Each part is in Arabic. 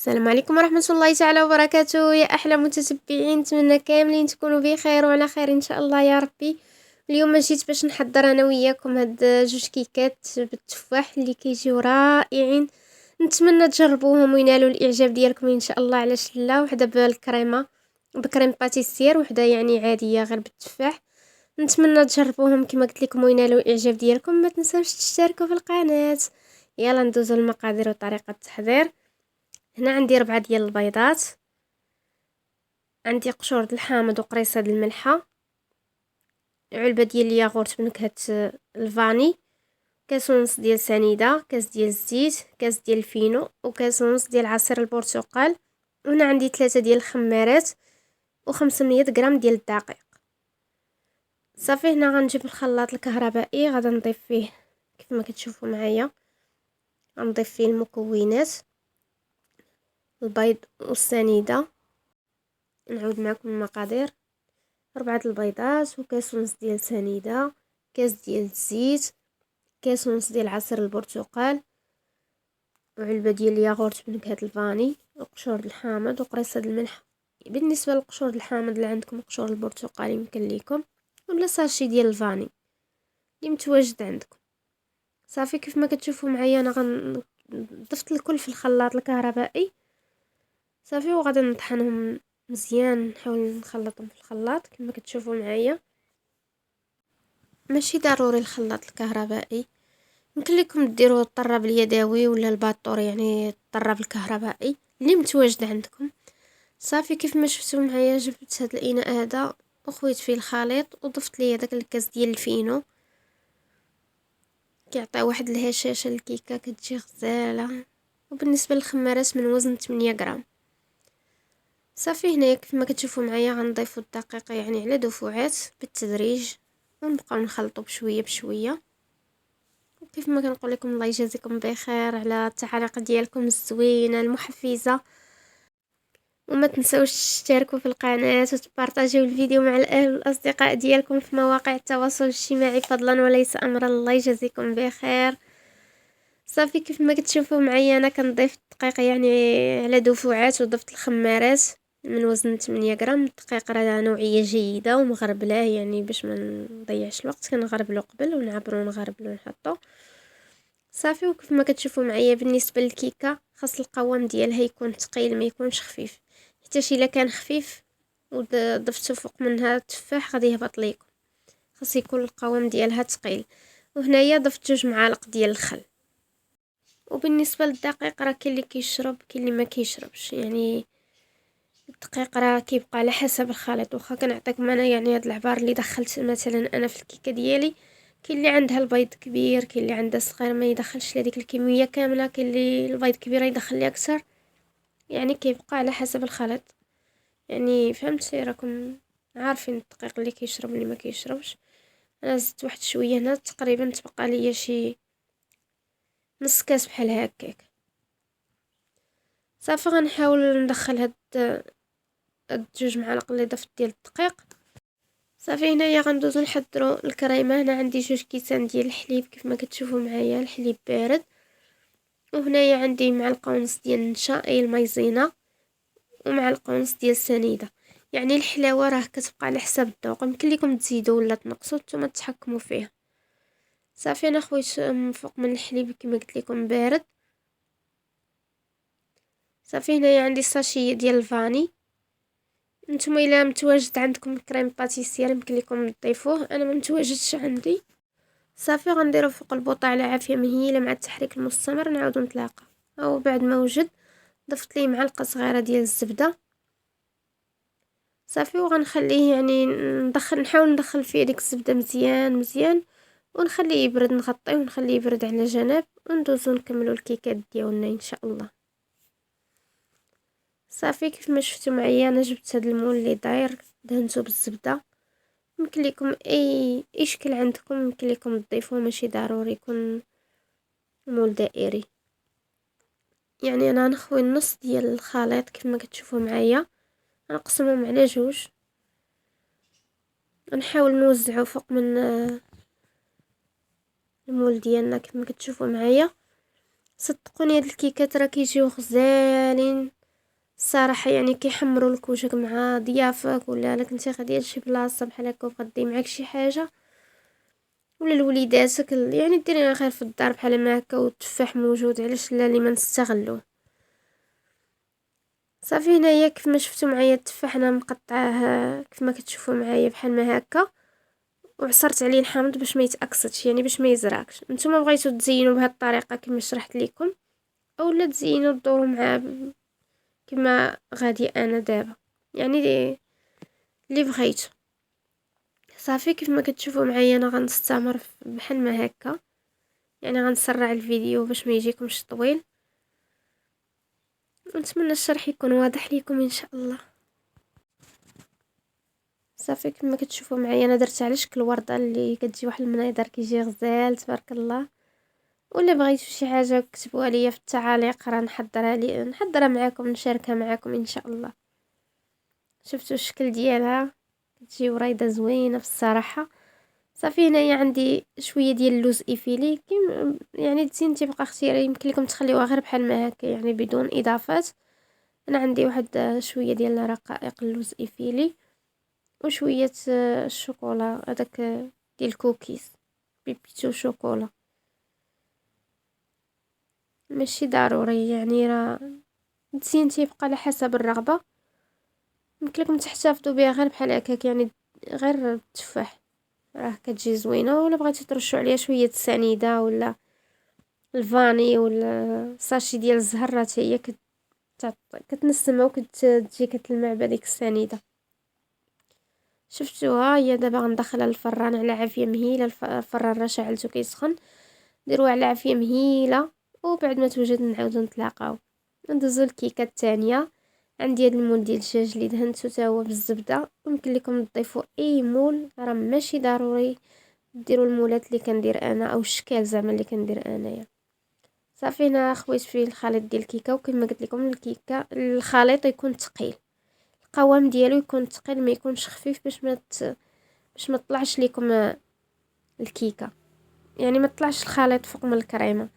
السلام عليكم ورحمة الله تعالى وبركاته. يا أحلى متتبعين، نتمنى كاملين تكونوا بخير وعلى خير إن شاء الله يا ربي. اليوم جيت باش نحضر أنا وياكم هاد جوج كيكات بالتفاح اللي كيجيو رائعين. نتمنى تجربوهم وينالوا الإعجاب ديالكم إن شاء الله. علاش لا؟ وحدة بالكريمة بكريم باتيسير، وحدة يعني عادية غير بالتفاح. نتمنى تجربوهم كما قلت لكم وينالوا الإعجاب ديالكم. ما تنساوش تشتركوا في القناة. يلا ندوزو المقادير وطريقة التحضير. هنا عندي 4 ديال البيضات، عندي قشور د الحامض وقريصه د الملحه، علبه ديال الياغورت بنكهه الفاني، كاس ونص ديال سنيده، كاس ديال الزيت، كاس ديال الفينو، وكاس ونص ديال عصير البرتقال. وهنا عندي 3 ديال الخمارات و500 غرام ديال الدقيق. صافي هنا غنجيب الخلاط الكهربائي، غادي نضيف فيه كيف ما كتشوفوا معايا، غنضيف فيه المكونات، البيض والسنيده. نعود معكم المقادير: 4 البيضات، وكاس ونص ديال سنيده، كاس ديال الزيت، كاس ونص ديال عصير البرتقال، وعلبه ديال الياغورت بنكهه الفاني، وقشور الحامض وقريصه الملح. بالنسبه للقشور الحامض اللي عندكم قشور البرتقال يمكن ليكم، ولا ساشي ديال الفاني اللي متواجد عندكم. صافي كيف ما كتشوفوا معايا انا ضفت الكل في الخلاط الكهربائي. صافي وغادي نطحنهم مزيان، نحاول نخلطهم في الخلاط كما كتشوفوا معايا. ماشي ضروري الخلاط الكهربائي، يمكن لكم ديروا الطراب اليدوي ولا الباطور، يعني الطراب الكهربائي اللي متواجد عندكم. صافي كيف ما شفتوا معايا جبت هذا الاناء هذا وخويت فيه الخليط، وضفت ليه داك الكاس ديال الفينو، كيعطي واحد الهشاشه الكيكه كتجي غزاله. وبالنسبه للخمارات من وزن 8 غرام. صافي هنايا كيف ما كتشوفوا معايا غنضيفوا الدقيق يعني على دفعات بالتدريج، ونبقاو نخلطوا بشويه بشويه. وكيف ما كنقول لكم الله يجازيكم بخير على التعاليق ديالكم الزوينه المحفزه. وما تنسوش تشتركوا في القناه وتبارطاجيو الفيديو مع الاهل والاصدقاء ديالكم في مواقع التواصل الاجتماعي، فضلا وليس امرا. الله يجازيكم بخير. صافي كيف ما كتشوفوا معايا انا كنضيف الدقيق يعني على دفعات، وضفت الخمارات من وزن 8 غرام. الدقيق راه نوعيه جيده ومغربله، يعني باش ما نضيعش الوقت كنغربلو قبل ونعبرو نغربلو نحطو. صافي وكيف ما كتشوفوا معايا بالنسبه للكيكه خاص القوام ديالها يكون ثقيل ما يكونش خفيف، حتى الا كان خفيف وضفتو فوق منها التفاح غادي يهبط ليكم. خاص يكون القوام ديالها ثقيل. وهنايا ضفت 2 معالق ديال الخل. وبالنسبه للدقيق راه كاين اللي كيشرب كاين اللي ما كيشربش، يعني الدقيق راه كيبقى على حسب الخليط. واخا كنعطيكم انا يعني هاد العبار اللي دخلت مثلا انا في الكيكه ديالي، كاين اللي عندها البيض كبير، كاين اللي عندها صغير ما يدخلش لهاديك الكميه كامله، كاين اللي البيض كبير يدخل ليه اكثر، يعني كيبقى على حسب الخليط. يعني فهمتي، راكم عارفين الدقيق اللي كيشرب اللي ما كيشربش. انا زدت واحد شويه هنا، تقريبا تبقى ليا شي نص كاس بحال هكاك. صافي غنحاول ندخل هاد 2 معالق اللي ضفت ديال الدقيق. صافي هنايا غندوزو نحضروا الكريمه. هنا عندي 2 كيسان ديال الحليب كيف ما كتشوفوا معايا، الحليب بارد. وهنايا عندي معلقه ونص ديال النشا اي المايزينا، ومعلقه ونص ديال السنيده. يعني الحلاوه راه كتبقى على حساب الذوق، يمكن لكم تزيدوا ولا تنقصوا، نتوما تحكموا فيها. صافي انا خويت من فوق من الحليب كما قلت لكم بارد. صافي هنايا عندي ساشي ديال الفاني. نتوما الا متواجد عندكم كريم باتيسير يمكن لكم تضيفوه، انا ما متواجدش عندي. صافي غنديرو فوق البوطه على عافيه مهيله مع التحريك المستمر. نعاودو نتلاقى. او بعد ما وجد ضفت ليه معلقه صغيره ديال الزبده. صافي وغنخليه يعني نحاول ندخل فيه ديك الزبده مزيان مزيان، ونخليه يبرد، نغطيه ونخليه يبرد على جنب، وندوزو نكملو الكيكات ديالنا ان شاء الله. صافي كيف ما شفتوا معايا انا جبت هذا المول اللي داير دهنته بالزبده. يمكن لكم اي شكل عندكم يمكن لكم تضيفوه، ماشي ضروري يكون مول دائري. يعني انا نخوي النص ديال الخليط كيف ما كتشوفوا معايا، نقسمهم على 2، نحاول نوزعه فوق من المول ديالنا كيف ما كتشوفوا معايا. صدقوني هاد الكيكات راه كيجيو غزالين الصراحه يعني كيحمروا لك وجهك مع ضيافك، ولا كنتي غاديه لشي بلاصه بحال هكا وغادي معاك شي حاجه، ولا لوليداتك يعني ديريها غير في الدار بحال ما هكا، والتفاح موجود علاش لا اللي ما نستغلوه. صافي هنايا كيف ما شفتوا معايا التفاح انا مقطعاه كيف ما كتشوفوا معايا بحال ما هكا، وعصرت عليه الحامض باش ما يتاكسدش يعني باش ما يزرعكش. نتوما بغيتو تزينوا بهذه الطريقه كما شرحت لكم، اولا تزينوا دوروا معاه كما غادي انا دابا، يعني اللي بغيتو. صافي كيف ما كتشوفوا معايا انا غنستمر بحال ما هكا، يعني غنسرع الفيديو باش ما يجيكمش طويل، ونتمنى الشرح يكون واضح لكم ان شاء الله. صافي كما كتشوفوا معايا انا درت على شكل ورده اللي كتجي واحد المنظر كيجي غزال تبارك الله. ولا بغيتو شي حاجه كتبوها ليا في التعاليق راه نحضرها معاكم نشاركها معاكم ان شاء الله. شفتوا الشكل ديالها كتجي وريده زوينه بصراحه. صافي هنايا عندي شويه ديال اللوز ايفيلي يعني تزين تيبقى اختياري، يمكن لكم تخليوها غير بحال ما هكا يعني بدون اضافات. انا عندي واحد شويه ديال رقائق اللوز ايفيلي، وشويه الشوكولا هذاك ديال الكوكيز بيبيتو شوكولا. ماشي ضروري يعني راه التزيين تيبقى على حسب الرغبه، يمكن لكم تحتفظوا بها غير بحال هكاك يعني غير التفاح راه كتجي زوينه. ولا بغيتو ترشوا عليها شويه سنيده ولا الفاني ولا ساشي ديال الزهر حتى هي كتنسمها وكتجي كتلمع بهذيك السنيده. شفتوها هي دابا غندخلها للفران على عافيه مهيله. الفران راه شعلته كيسخن، ديروه على عافيه مهيله، وبعد ما توجد نعاودو نتلاقاو. ندوزو الكيكه الثانيه. عندي هاد المول ديال الدجاج اللي دهنتو حتى هو بالزبده، يمكن لكم تضيفوا اي مول راه ماشي ضروري ديروا المولات اللي كندير انا او الشكال زعما اللي كندير انايا. صافي انا خويت فيه الخليط ديال الكيكه، وكما قلت لكم الكيكه الخليط يكون ثقيل، القوام ديالو يكون ثقيل ما يكونش خفيف باش ما تطلعش لكم الكيكه، يعني ما تطلعش الخليط فوق من الكريمه.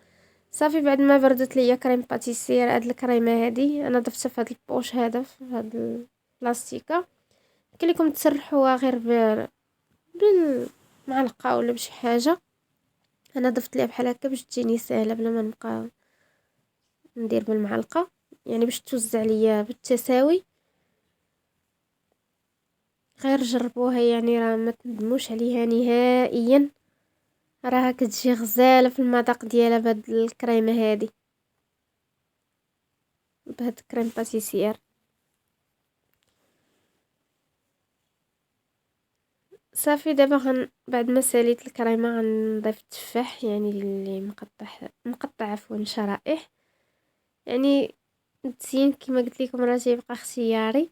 صافي بعد ما بردت ليا كريم باتيسير، هاد الكريمه هادي انا ضفتها في هاد البوش هذا في هاد البلاستيكه. يمكن لكم تسرحوها غير بالمعلقه ولا بشي حاجه، انا ضفت ليها بحال هكا باش تجيني سهله بلا ما نبقى ندير بالمعلقه، يعني باش توزع ليا بالتساوي. غير جربوها يعني راه ما تندموش عليها نهائيا، راها كتجي غزاله في المذاق ديالها بهاد الكريمه هادي، بهاد الكريم باتيسير. صافي دابا بعد ما ساليت الكريمه غنضيف التفاح يعني اللي مقطع عفوا شرائح. يعني التزيين كما قلت لكم راه تيبقى اختياري.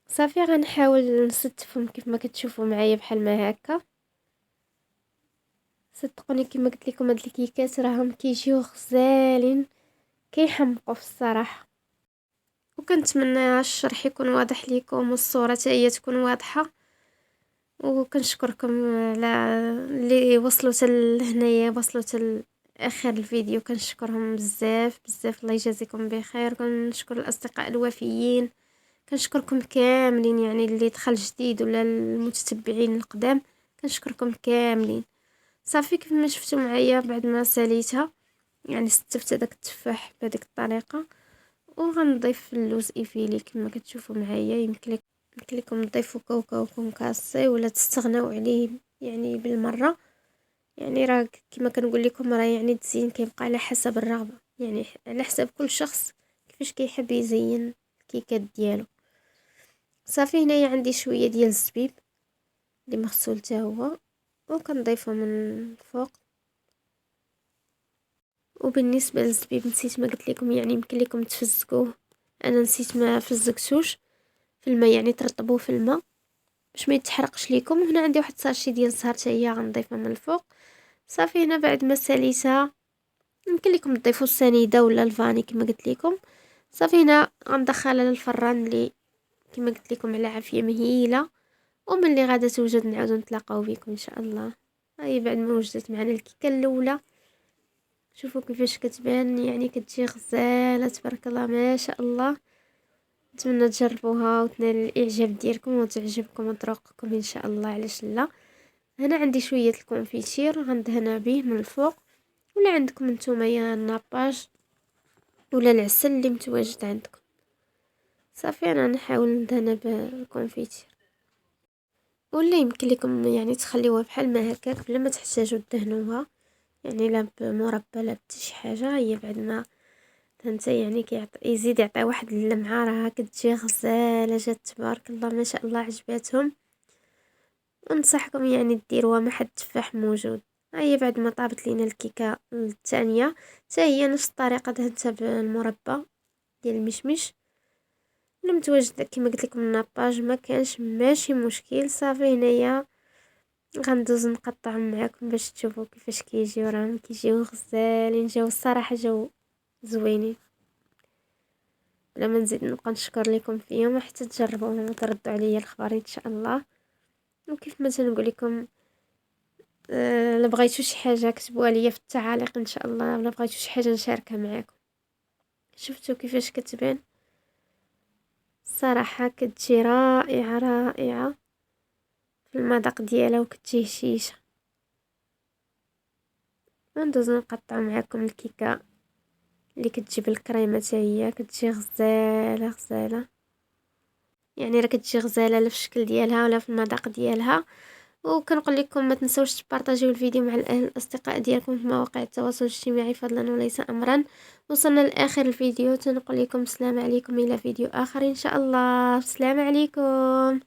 صافي غنحاول نستفهم كيف ما كتشوفوا معايا بحال ما هكا. صدقوني كما قلت لكم هاد الكيكات راهم كيجيو غزالين كيحمقوا في الصراحه. وكنتمنى الشرح يكون واضح لكم والصوره حتى هي تكون واضحه. وكنشكركم على اللي وصلوا لهنايا، وصلوا اخر الفيديو، كنشكرهم بزاف بزاف. الله يجازيكم بخير. كنشكر الاصدقاء الوفيين، كنشكركم كاملين يعني اللي دخل جديد ولا المتتبعين القدام، كنشكركم كاملين. صافي كيف ما شفتوا معايا بعد ما ساليتها يعني ستفت داك التفاح بهذيك الطريقه، وغنضيف اللوز ايفيلي كما كتشوفوا معايا. يمكن لكم تضيفوا كاوكاو كونكاسي ولا تستغناو عليه يعني بالمره. يعني راه كما كنقول لكم راه يعني التزيين كيبقى على حسب الرغبه، يعني على حسب كل شخص كيفاش كيحب يزين الكيكات ديالو. صافي هنايا عندي شويه ديال الزبيب اللي مغسول حتى هو، وكنضيفه من فوق. وبالنسبه للزبيب نسيت ما قلت لكم، يعني يمكن لكم تفزقوه، انا نسيت ما فزقتوش في الماء، يعني ترطبوه في الماء باش ما يتحرقش ليكم. وهنا عندي واحد ساشي ديال الزهر حتى هي غنضيفها من الفوق. صافي هنا بعد ما ساليتها يمكن لكم تضيفوا السنيده ولا الفاني كما قلت لكم. صافي هنا غندخلها للفران اللي كما قلت لكم على عافيه مهيله، وملي غادا توجد نعاودو نتلاقاو بكم ان شاء الله. هاي بعد ما وجدت معنا الكيكه الاولى، شوفوا كيفاش كتبان يعني كتجي غزاله تبارك الله ما شاء الله. نتمنى تجربوها وتنال الاعجاب ديالكم وتعجبكم وتروقكم ان شاء الله، علاش لا. هنا عندي شويه الكونفيتير غندهنها به من الفوق، ولا عندكم نتوما يا الناباج ولا العسل اللي متواجد عندكم. صافي انا نحاول ندهنها بالكونفيتير، ولا يمكن لكم يعني تخليوها بحال ما هكاك بلا ما تحتاجوا تدهنوها، يعني لا بمربى لا بتا شي حاجه. هي بعد ما انت يعني يزيد يعطي واحد اللمعه، راه كتجي غزاله جات تبارك الله ما شاء الله عجباتهم. انصحكم يعني ديروها مع حد التفاح موجود. هي بعد ما طابت لينا الكيكه الثانيه حتى هي نفس الطريقه دهنتها بالمربى ديال المشمش المتواجد كما قلت لكم الناباج، ما كانش ماشي مشكل. صافي هنايا غندوز نقطعهم معاكم باش تشوفوا كيفاش كيجيو، راهم كيجيو غزالين، جاو الصراحه جاو زوينين. بلا ما نزيد نبقى نشكر لكم فيهم حتى تجربوهم وتردوا عليا الخبر ان شاء الله. وكيف ما تنقول لكم الا بغيتو شي حاجه كتبوها ليا في التعاليق ان شاء الله، ولا بغيتو شي حاجه نشاركها معاكم. شفتوا كيفاش كتبان؟ صراحه كتجي رائعه رائعه في المذاق ديالها وكتجي هشيشه. ندوز نقطع معاكم الكيكه اللي كتجي بالكريمه حتى هي كتجي غزاله غزاله، يعني راه كتجي غزاله لا في الشكل ديالها ولا في المذاق ديالها. وكنقول لكم ما تنسوش تبارطاجيو الفيديو مع الاهل الاصدقاء ديالكم في مواقع التواصل الاجتماعي فضلا وليس امرا. وصلنا لاخر الفيديو، تنقول لكم السلام عليكم الى فيديو اخر ان شاء الله. السلام عليكم.